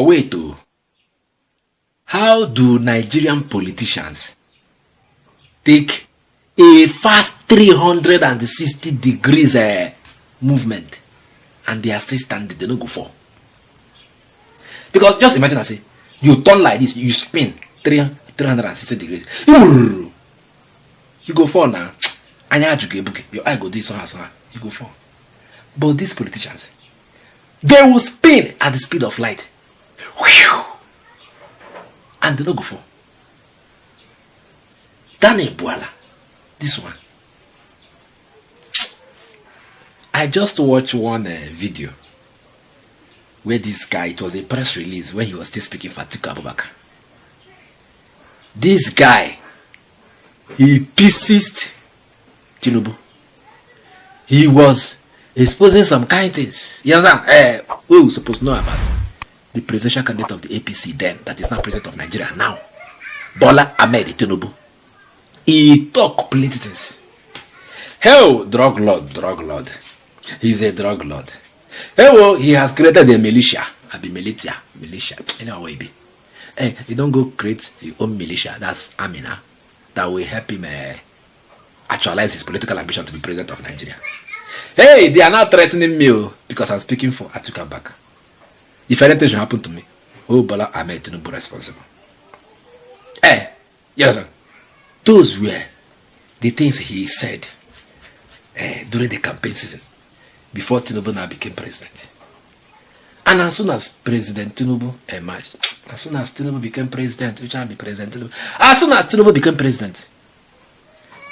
But wait, oh, how do Nigerian politicians take a fast 360 degrees movement and they are still standing, they don't go fall? Because just imagine, I say, you turn like this, you spin 360 degrees. You go fall now. Your eye go do somehow, you go fall. But these politicians, they will spin at the speed of light. Whew, and they don't go fall. Danielbwala, this one. I just watched one video where this guy, it was a press release when he was still speaking for Tinubu. This guy, he pissed Tinubu. He was exposing some kind things. You understand? We were supposed to know about the presidential candidate of the APC then, that is now president of Nigeria now, Bwala Tinubu. He talk plenty things. Hell, drug lord. He's a drug lord. Well, he has created a militia. Militia. Anyway, be. You don't go create your own militia. That's Amina. That will help him actualize his political ambition to be president of Nigeria. Hey, they are not threatening me because I'm speaking for Atiku. If anything should happen to me, Bwala Tinubu responsible. Yes, sir. Those were the things he said during the campaign season, before Tinubu now became president. And as soon as President Tinubu emerged, as soon as Tinubu became president, which will be President Tinubu, as soon as Tinubu became president,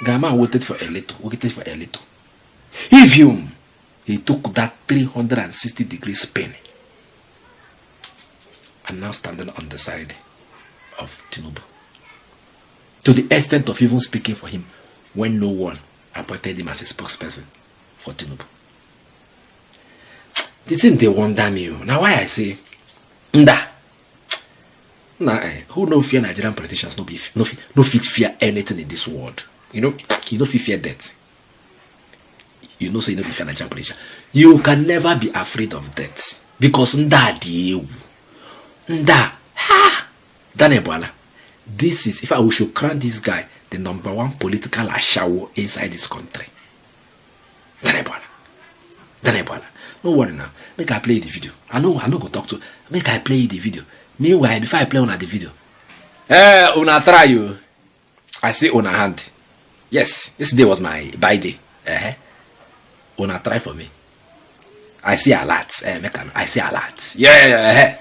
Gama waited for a little. If he took that 360 degree spin and now standing on the side of Tinubu, to the extent of even speaking for him when no one appointed him as a spokesperson for Tinubu. The thing they wonder me. Now why I say, who no fear Nigerian politicians, no fit fear anything in this world. You know fit fear death. You know, so you know fear Nigerian politicians. You can never be afraid of death. Because Danielbwala. This is, if I should crown this guy, the #1 political ashawo inside this country. Danielbwala. No worry now. Make I play the video. I know go talk to. Make I play the video. Meanwhile, before I play on the video, una try you. I say una hand. Yes, this day was my birthday. Una try for me. I see a lot. I see a lot. Yeah.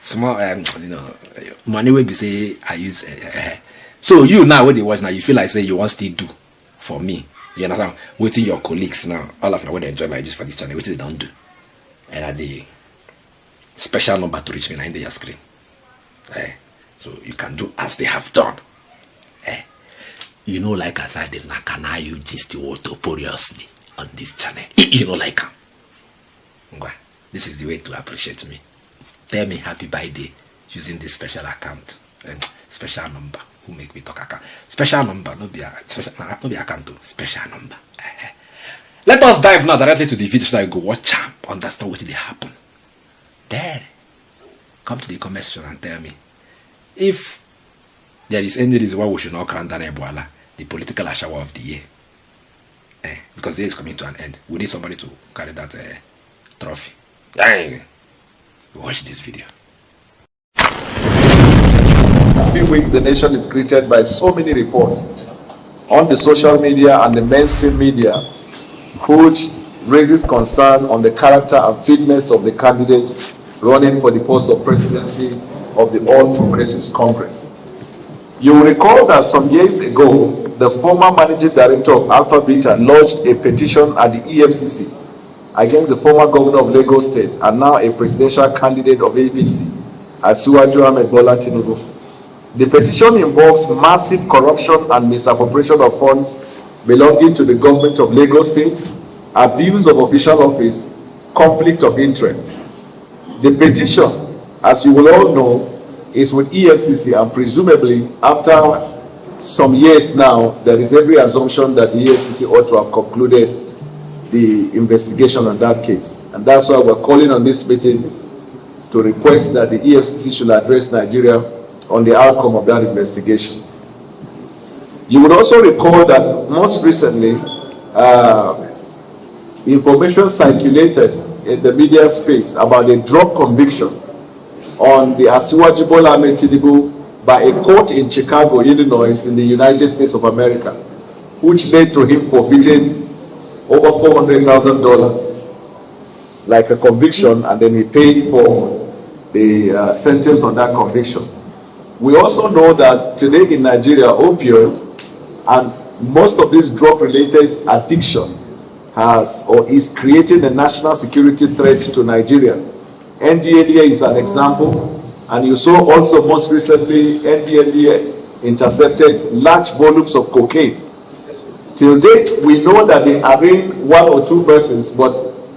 Small, money will be say I use. So you now when they watch now, you feel like say you want to do for me. You understand? Waiting your colleagues now, all of them when they enjoy my just for this channel, which they don't do. And at the special number to reach me in your screen. So you can do as they have done. You know, like I said, the Nakana you just Wotoporously on this channel. You know, like this is the way to appreciate me. Tell me happy birthday using this special account, special number. Who make me talk account? Special number, no be account, special number. Let us dive now directly to the video so that you go watch and understand what did happen. Then come to the comment section and tell me if there is any reason why we should not crown Danielbwala the political ashawo of the year. Because the year is coming to an end. We need somebody to carry that trophy. Watch this video. These few weeks, the nation is greeted by so many reports on the social media and the mainstream media, which raises concern on the character and fitness of the candidate running for the post of presidency of the All Progressives Congress. You will recall that some years ago, the former managing director of Alpha Beta lodged a petition at the EFCC against the former governor of Lagos State and now a presidential candidate of APC, Bwala Tinubu. The petition involves massive corruption and misappropriation of funds belonging to the government of Lagos State, abuse of official office, conflict of interest. The petition, as you will all know, is with EFCC, and presumably after some years now, there is every assumption that the EFCC ought to have concluded the investigation on that case. And that's why we're calling on this meeting to request that the EFCC should address Nigeria on the outcome of that investigation. You would also recall that most recently, information circulated in the media space about a drug conviction on the Bwala Tinubu by a court in Chicago, Illinois, in the United States of America, which led to him forfeiting over $400,000, like a conviction, and then he paid for the sentence on that conviction. We also know that today in Nigeria, opioid and most of this drug-related addiction has or is creating a national security threat to Nigeria. NDLEA is an example, and you saw also most recently NDLEA intercepted large volumes of cocaine. Till date, we know that they arraigned 1 or 2 persons, but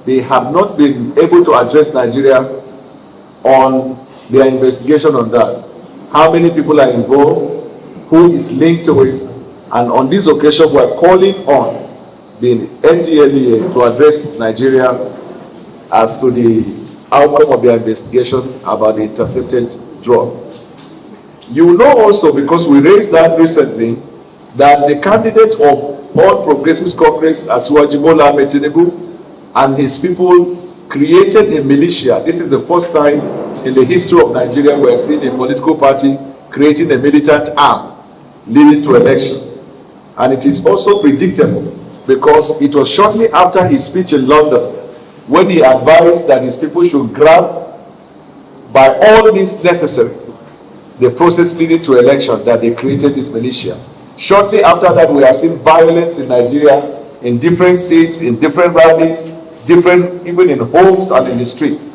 they have not been able to address Nigeria on their investigation on that. How many people are involved, who is linked to it, and on this occasion we are calling on the NDLEA to address Nigeria as to the outcome of their investigation about the intercepted drug. You know also, because we raised that recently, that the candidate of All Progressives Congress, Bwala Tinubu, and his people created a militia. This is the first time in the history of Nigeria we are seeing a political party creating a militant arm leading to election. And it is also predictable, because it was shortly after his speech in London when he advised that his people should grab by all means necessary the process leading to election that they created this militia. Shortly after that, we have seen violence in Nigeria, in different states, in different rallies, even in homes and in the streets.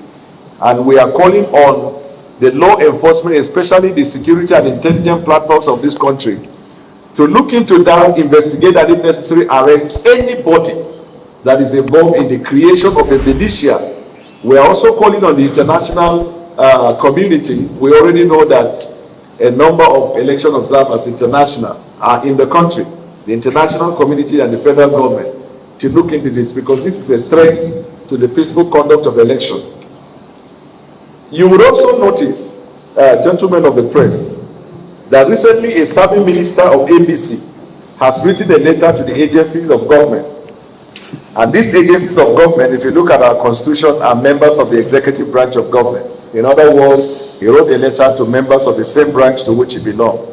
And we are calling on the law enforcement, especially the security and intelligence platforms of this country, to look into that, investigate, and if necessary, arrest anybody that is involved in the creation of a militia. We are also calling on the international community. We already know that a number of election observers international are in the country, the international community and the federal government, to look into this, because this is a threat to the peaceful conduct of election. You would also notice, gentlemen of the press, that recently a serving minister of ABC has written a letter to the agencies of government. And these agencies of government, if you look at our constitution, are members of the executive branch of government. In other words, he wrote a letter to members of the same branch to which he belonged,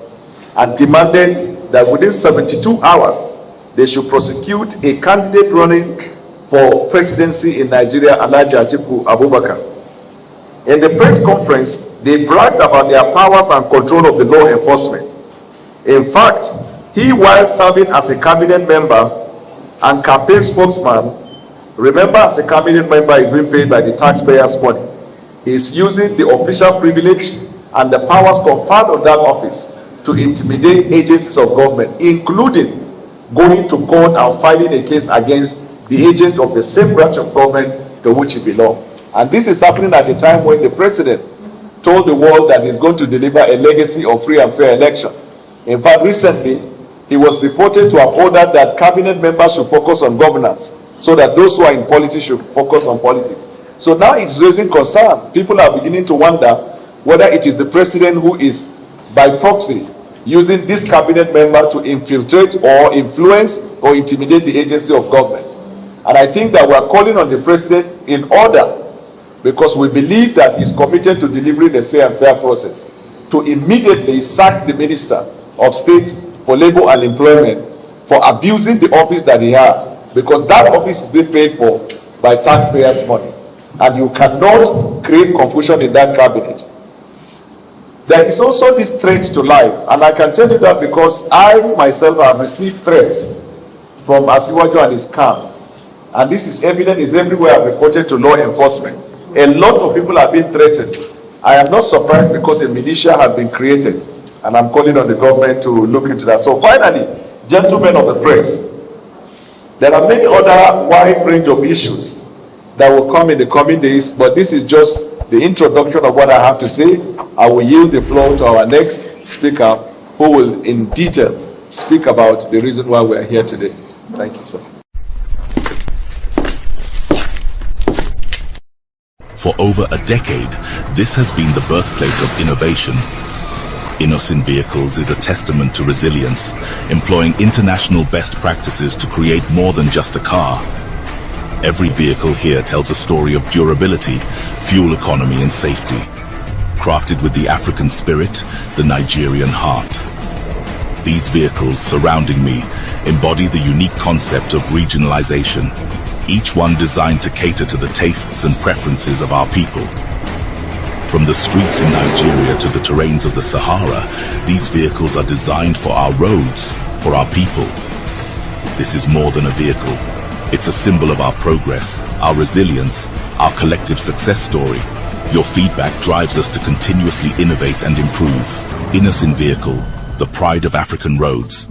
and demanded that within 72 hours, they should prosecute a candidate running for presidency in Nigeria, Alhaji Atiku Abubakar. In the press conference, they bragged about their powers and control of the law enforcement. In fact, he, while serving as a cabinet member and campaign spokesman, remember, as a cabinet member, he's being paid by the taxpayers' money. He's using the official privilege and the powers conferred on that office to intimidate agencies of government, including going to court and filing a case against the agent of the same branch of government to which he belongs. And this is happening at a time when the president told the world that he's going to deliver a legacy of free and fair election. In fact, recently, he was reported to have ordered that cabinet members should focus on governance, so that those who are in politics should focus on politics. So now it's raising concern. People are beginning to wonder whether it is the president who is, by proxy, using this cabinet member to infiltrate or influence or intimidate the agency of government. And I think that we are calling on the president in order, because we believe that he's committed to delivering a fair and fair process, to immediately sack the Minister of State for Labor and Employment for abusing the office that he has, because that office is being paid for by taxpayers' money. And you cannot create confusion in that cabinet. There is also this threat to life, and I can tell you that because I myself have received threats from Asiwaju and his camp, and this is evident, is everywhere I've reported to law enforcement. A lot of people have been threatened. I am not surprised, because a militia has been created, and I'm calling on the government to look into that. So finally, gentlemen of the press, there are many other wide range of issues that will come in the coming days, but this is just the introduction of what I have to say. I will yield the floor to our next speaker, who will in detail speak about the reason why we are here today. Thank you, sir. For over a decade, this has been the birthplace of innovation. Innoson Vehicles is a testament to resilience, employing international best practices to create more than just a car. Every vehicle here tells a story of durability, fuel economy and safety. Crafted with the African spirit, the Nigerian heart. These vehicles surrounding me embody the unique concept of regionalization, each one designed to cater to the tastes and preferences of our people. From the streets in Nigeria to the terrains of the Sahara, these vehicles are designed for our roads, for our people. This is more than a vehicle. It's a symbol of our progress, our resilience, our collective success story. Your feedback drives us to continuously innovate and improve. Innoson Vehicle, the pride of African roads.